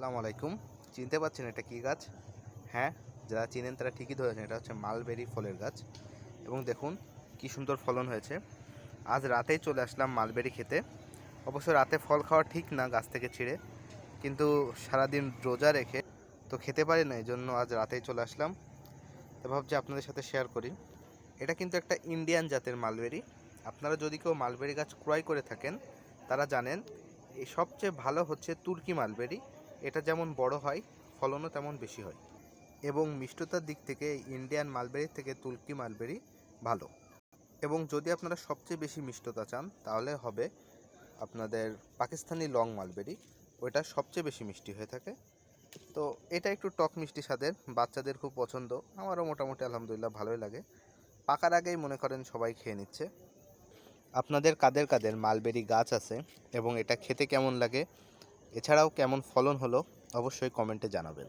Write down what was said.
আসসালামু আলাইকুম। চিনতে পারছেন এটা কি গাছ? হ্যাঁ, যারা চিনেন তারা ঠিকই ধরেছেন, এটা হচ্ছে মালবেরি ফলের গাছ। এবং দেখুন কি সুন্দর ফলন হয়েছে। আজ রাতেই চলে আসলাম মালবেরি খেতে। অবশ্য রাতে ফল খাওয়া ঠিক না গাছ থেকে ছিঁড়ে, কিন্তু সারাদিন রোজা রেখে তো খেতে পারি না, এই জন্য আজ রাতেই চলে আসলাম। তো ভাবছি আপনাদের সাথে শেয়ার করি। এটা কিন্তু একটা ইন্ডিয়ান জাতের মালবেরি। আপনারা যদি কেউ মালবেরি গাছ ক্রয় করে থাকেন তারা জানেন এই সবচেয়ে ভালো হচ্ছে তুর্কি মালবেরি। এটা যেমন বড় হয়, ফলনও তেমন বেশি হয়, এবং মিষ্টতার দিক থেকে ইন্ডিয়ান মালবেরি থেকে তুর্কি মালবেরি ভালো। এবং যদি আপনারা সবচেয়ে বেশি মিষ্টতা চান তাহলে হবে আপনাদের পাকিস্তানি লং মালবেরি, ওইটা সবচেয়ে বেশি মিষ্টি হয়ে থাকে। তো এটা একটু টক মিষ্টি স্বাদের, বাচ্চাদের খুব পছন্দ, আমারও মোটামুটি আলহামদুলিল্লাহ ভালোই লাগে। পাকার আগেই মনে করেন সবাই খেয়ে নিচ্ছে। আপনাদের কাদের কাদের মালবেরি গাছ আছে এবং এটা খেতে কেমন লাগে, এছাড়াও কেমন ফলন হলো, অবশ্যই কমেন্টে জানাবেন।